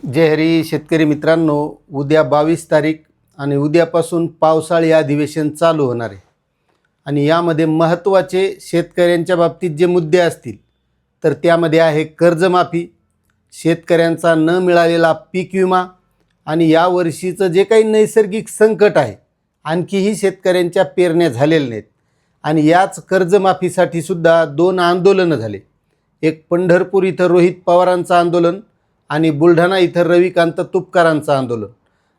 जय हरी शेतकरी मित्रांनो, उद्या 22 तारीख आणि उद्यापासून पावसाळी अधिवेशन चालू होणार आहे आणि यामध्ये महत्त्वाचे शेतकऱ्यांच्या बाबतीत जे मुद्दे असतील तर त्यामध्ये आहे कर्जमाफी, शेतकऱ्यांचा न मिळालेला पीक विमा आणि यावर्षीचं जे काही नैसर्गिक संकट आहे, आणखीही शेतकऱ्यांच्या पेरण्या झालेल्या नाहीत आणि याच कर्जमाफीसाठी सुद्धा दोन आंदोलनं झाले. एक पंढरपूर इथं रोहित पवारांचं आंदोलन आणि बुलढाणा इथं रविकांत तुपकरांचं आंदोलन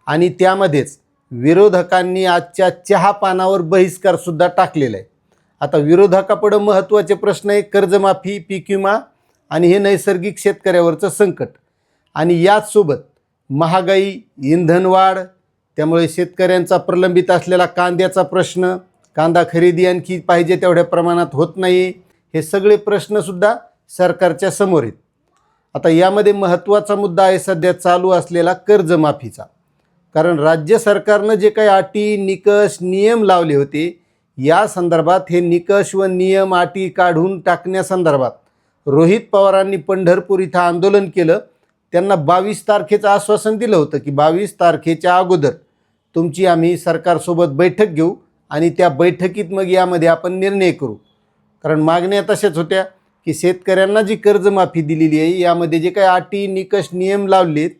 आणि त्यामध्येच विरोधकांनी आजच्या चहा पानावर बहिष्कारसुद्धा टाकलेला आहे. आता विरोधकापुढं महत्त्वाचे प्रश्न आहे कर्जमाफी, पीक विमा आणि हे नैसर्गिक शेतकऱ्यावरचं संकट आणि याचसोबत महागाई, इंधनवाढ, त्यामुळे शेतकऱ्यांचा प्रलंबित असलेला कांद्याचा प्रश्न, कांदा खरेदी आणखी पाहिजे तेवढ्या प्रमाणात होत नाही, हे सगळे प्रश्नसुद्धा सरकारच्या समोर आहेत. आता यामध्ये महत्त्वाचा मुद्दा आहे सध्या चालू असलेला कर्जमाफीचा. कारण राज्य सरकारनं जे काही अटी, निकष, नियम लावले होते या संदर्भात हे निकष व नियम, अटी काढून टाकण्यासंदर्भात रोहित पवारांनी पंढरपूर इथं आंदोलन केलं. त्यांना 22 तारखेचं आश्वासन दिलं होतं की 22 तारखेच्या अगोदर तुमची आम्ही सरकारसोबत बैठक घेऊ आणि त्या बैठकीत मग यामध्ये आपण निर्णय करू. कारण मागण्या तशाच होत्या की शेतकऱ्यांना जी कर्जमाफी दिलेली आहे यामध्ये जे काही अटी, निकष, नियम लावलेत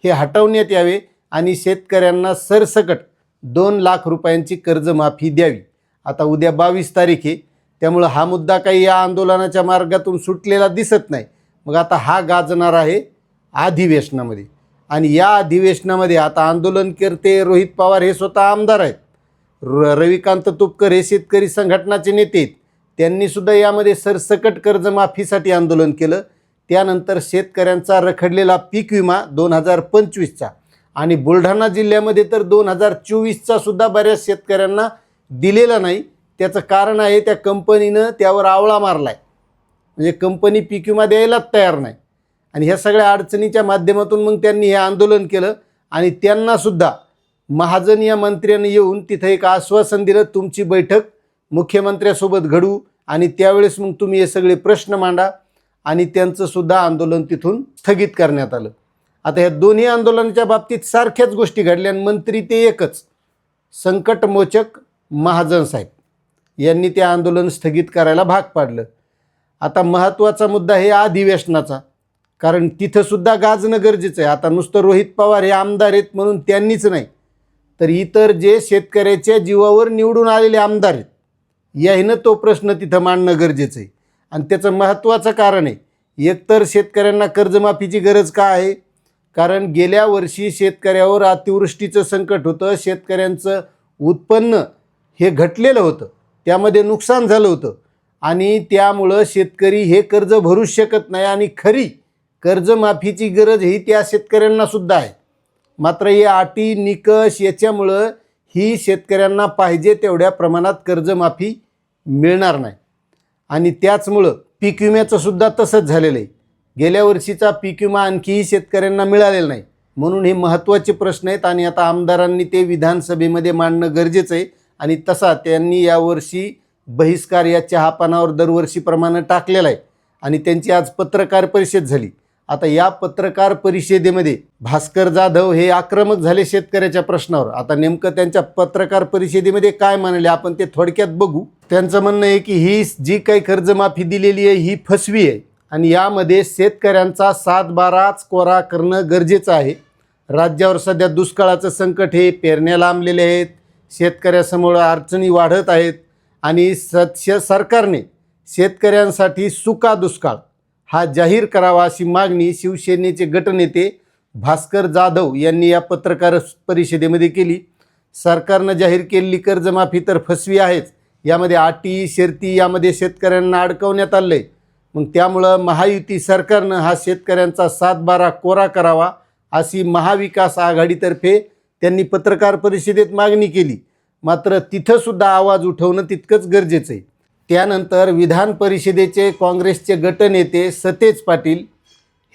हे हटवण्यात यावे आणि शेतकऱ्यांना सरसकट 2 लाख रुपयांची कर्जमाफी द्यावी. आता उद्या 22 तारीख आहे, त्यामुळं हा मुद्दा काही या आंदोलनाच्या मार्गातून सुटलेला दिसत नाही. मग आता हा गाजणार आहे अधिवेशनामध्ये आणि या अधिवेशनामध्ये आता आंदोलनकर्ते रोहित पवार हे स्वतः आमदार आहेत, रविकांत तुपकर हे शेतकरी संघटनाचे नेते आहेत, त्यांनीसुद्धा यामध्ये सरसकट कर्जमाफीसाठी आंदोलन केलं. त्यानंतर शेतकऱ्यांचा रखडलेला पीक विमा 2025चा आणि बुलढाणा जिल्ह्यामध्ये तर 2024चा सुद्धा बऱ्याच शेतकऱ्यांना दिलेला नाही. त्याचं कारण आहे त्या कंपनीनं त्यावर आवळा मारला आहे, म्हणजे कंपनी पीक विमा द्यायलाच तयार नाही आणि ह्या सगळ्या अडचणीच्या माध्यमातून मग त्यांनी हे आंदोलन केलं आणि त्यांनासुद्धा महाजन या मंत्र्यांनी येऊन तिथं एक आश्वासन दिलं, तुमची बैठक मुख्यमंत्र्यासोबत घडू आणि त्यावेळेस मग तुम्ही हे सगळे प्रश्न मांडा आणि त्यांचंसुद्धा आंदोलन तिथून स्थगित करण्यात आलं. आता ह्या दोन्ही आंदोलनाच्या बाबतीत सारख्याच गोष्टी घडल्या आणि मंत्री ते एकच, संकटमोचक महाजन साहेब यांनी ते आंदोलन स्थगित करायला भाग पाडलं. आता महत्त्वाचा मुद्दा हे अधिवेशनाचा, कारण तिथंसुद्धा गाजणं गरजेचं आहे. आता नुसतं रोहित पवार हे आमदार आहेत म्हणून त्यांनीच नाही, तर इतर जे शेतकऱ्याच्या जीवावर निवडून आलेले आमदार आहेत याहीनं तो प्रश्न तिथं मांडणं गरजेचं आहे. आणि त्याचं महत्त्वाचं कारण आहे, एकतर शेतकऱ्यांना कर्जमाफीची गरज का आहे, कारण गेल्या वर्षी शेतकऱ्यावर अतिवृष्टीचं संकट होतं, शेतकऱ्यांचं उत्पन्न हे घटलेलं होतं, त्यामध्ये नुकसान झालं होतं आणि त्यामुळं शेतकरी हे कर्ज भरूच शकत नाही आणि खरी कर्जमाफीची गरज ही त्या शेतकऱ्यांनासुद्धा आहे. मात्र या अटी, निकष याच्यामुळं ही शेतकऱ्यांना पाहिजे तेवढ्या प्रमाणात कर्जमाफी मिळणार नाही आणि त्याचमुळं पीक विम्याचं सुद्धा तसंच झालेलं आहे. गेल्या वर्षीचा पीक विमा आणखीही शेतकऱ्यांना मिळालेला नाही. म्हणून हे महत्त्वाचे प्रश्न आहेत आणि आता आमदारांनी ते विधानसभेमध्ये मांडणं गरजेचं आहे आणि तसा त्यांनी यावर्षी बहिष्कार या चहापानावर दरवर्षीप्रमाणे टाकलेला आहे आणि त्यांची आज पत्रकार परिषद झाली. आता या पत्रकार परिषदेमध्ये भास्कर जाधव हे आक्रमक झाले शेतकऱ्याच्या प्रश्नावर. आता नेमकं त्यांच्या पत्रकार परिषदेमध्ये काय म्हणाले आपण ते थोडक्यात बघू. त्यांचं म्हणणं आहे की ही जी काही कर्जमाफी दिलेली आहे ही फसवी आहे आणि यामध्ये शेतकऱ्यांचा 7/12 कोरा करणं गरजेचं आहे. राज्यावर सध्या दुष्काळाचं संकट हे, पेरण्या लांबलेले आहेत, शेतकऱ्यासमोर अडचणी वाढत आहेत आणि सरकारने शेतकऱ्यांसाठी सुका दुष्काळ हा जाहीर करावा अशी मागणी शिवसेनेचे गटनेते भास्कर जाधव यांनी या पत्रकार परिषदेमध्ये केली. सरकारनं जाहीर केलेली कर्जमाफी तर फसवी आहेच, यामध्ये अटी, शर्ती यामध्ये शेतकऱ्यांना अडकवण्यात आलं आहे. मग त्यामुळं महायुती सरकारनं हा शेतकऱ्यांचा 7/12 कोरा करावा अशी महाविकास आघाडीतर्फे त्यांनी पत्रकार परिषदेत मागणी केली. मात्र तिथंसुद्धा आवाज उठवणं तितकंच गरजेचं आहे. त्यानंतर विधान परिषदेचे काँग्रेसचे गटनेते सतेज पाटील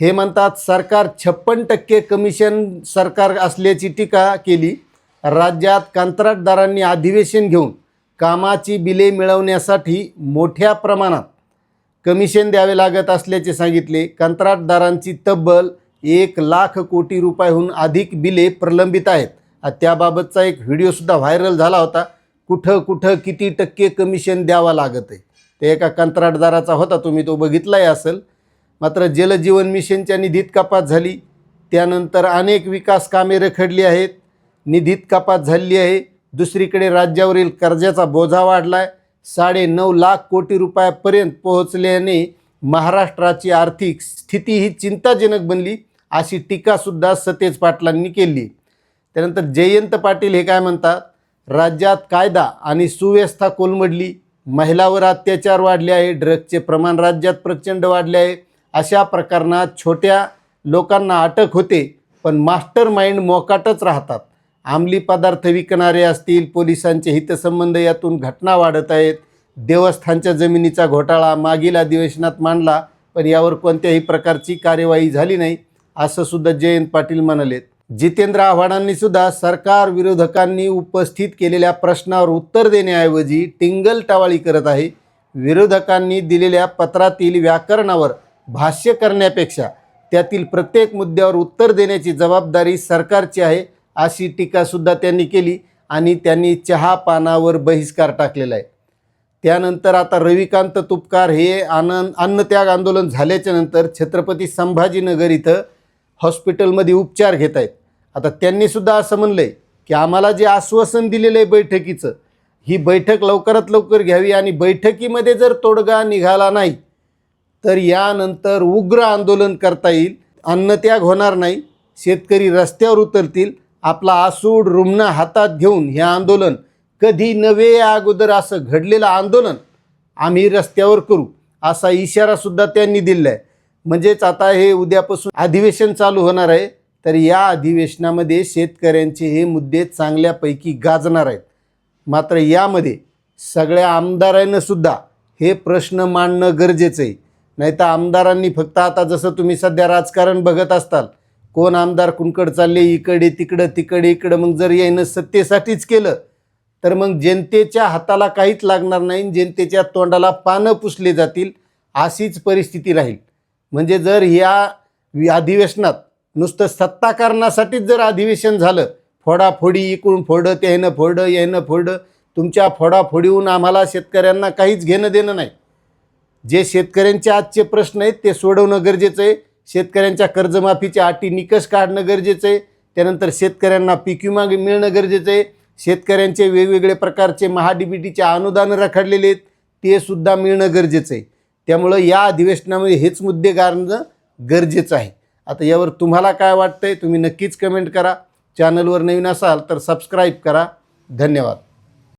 हे म्हणतात सरकार 56% कमिशन सरकार असल्याची टीका केली. राज्यात कंत्राटदारांनी अधिवेशन घेऊन कामाची बिले मिळवण्यासाठी मोठ्या प्रमाणात कमिशन द्यावे लागत असल्याचे सांगितले. कंत्राटदारांची तब्बल 1,00,000 कोटी रुपयाहून अधिक बिले प्रलंबित आहेत. त्याबाबतचा एक व्हिडिओसुद्धा व्हायरल झाला होता. कुठं कुठं किती टक्के कमिशन द्यावं लागत आहे ते एका कंत्राटदाराचा होता, तुम्ही तो बघितलाही असेल. मात्र जलजीवन मिशनच्या निधीत कपात झाली, त्यानंतर अनेक विकास कामे रखडली आहेत, निधीत कपात झाली आहे. दुसरीकडे राज्यावरील कर्जाचा बोजा वाढला आहे, 9.5 लाख कोटी रुपयापर्यंत पोहोचल्याने महाराष्ट्राची आर्थिक स्थिती ही चिंताजनक बनली, अशी टीकासुद्धा सतेज पाटलांनी केली. त्यानंतर जयंत पाटील हे काय म्हणतात, राज्यात कायदा आणि सुव्यवस्था कोलमडली, महिलांवर अत्याचार वाढले आहे, ड्रग्जचे प्रमाण राज्यात प्रचंड वाढले आहे. अशा प्रकरणात छोट्या लोकांना अटक होते, पण मास्टर माइंड मोकाटच राहतात. अंमली पदार्थ विकणारे असतील, पोलिसांचे हितसंबंध यातून घटना वाढत आहेत. देवस्थानच्या जमिनीचा घोटाळा मागील अधिवेशनात मांडला, पण यावर कोणत्याही प्रकारची कार्यवाही झाली नाही, असं सुद्धा जयंत पाटील म्हणालेत. जितेंद्र आव्हाडांनी सुद्धा सरकार विरोधकांनी उपस्थित केलेल्या प्रश्नावर उत्तर देण्याऐवजी टिंगलटवाळी करत आहे. विरोधकांनी दिलेल्या पत्रातील व्याकरणावर भाष्य करण्यापेक्षा त्यातील प्रत्येक मुद्द्यावर उत्तर देण्याची जबाबदारी सरकारची आहे, अशी टीकासुद्धा त्यांनी केली आणि त्यांनी चहापानावर बहिष्कार टाकलेला आहे. त्यानंतर आता रविकांत तुपकार हे अन्नत्याग आंदोलन झाल्याच्या नंतर छत्रपती संभाजीनगर इथं हॉस्पिटलमध्ये उपचार घेत आहेत. आता त्यांनीसुद्धा असं म्हणलं आहे की आम्हाला जे आश्वासन दिलेलं आहे बैठकीचं, ही बैठक लवकरात लवकर घ्यावी आणि बैठकीमध्ये जर तोडगा निघाला नाही तर यानंतर उग्र आंदोलन करता येईल. अन्नत्याग होणार नाही, शेतकरी रस्त्यावर उतरतील. आपला आसूड रुग्ण हातात घेऊन हे आंदोलन कधी नव्हे या अगोदर असं घडलेलं आंदोलन आम्ही रस्त्यावर करू, असा इशारासुद्धा त्यांनी दिला आहे. म्हणजेच आता हे उद्यापासून अधिवेशन चालू होणार आहे, तर या अधिवेशनामध्ये शेतकऱ्यांचे हे मुद्दे चांगल्यापैकी गाजणार आहेत. मात्र यामध्ये सगळ्या आमदारांनासुद्धा हे प्रश्न मांडणं गरजेचं आहे. नाहीतर आमदारांनी फक्त आता जसं तुम्ही सध्या राजकारण बघत असताल, कोण आमदार कुणकड चालले, इकडे तिकडं तिकडे इकडं, मग जर यानं सत्तेसाठीच केलं तर मग जनतेच्या हाताला काहीच लागणार नाही, जनतेच्या तोंडाला पानं पुसले जातील, अशीच परिस्थिती राहील. म्हणजे जर या अधिवेशनात नुसतं सत्ताकारणासाठीच जर अधिवेशन झालं, फोडाफोडी, इकडून फोडं त्यानं फोडं यानं फोडं, तुमच्या फोडाफोडीहून आम्हाला शेतकऱ्यांना काहीच घेणं देणं नाही. जे शेतकऱ्यांचे आजचे प्रश्न आहेत ते सोडवणं गरजेचं आहे. शेतकऱ्यांच्या कर्जमाफीचे अटी निकष काढणं गरजेचं आहे. त्यानंतर शेतकऱ्यांना पीक विमा मिळणं गरजेचं आहे. शेतकऱ्यांचे वेगवेगळे प्रकारचे महाडीबीटीचे अनुदान रखडलेले आहेत, ते सुद्धा मिळणं गरजेचं आहे. त्यामुळं या अधिवेशनामध्ये हेच मुद्दे गारणं गरजेचं आहे. आता यावर तुम्हाला काय वाटतंय तुम्ही नक्कीच कमेंट करा. चॅनलवर नवीन असाल तर सबस्क्राईब करा. धन्यवाद.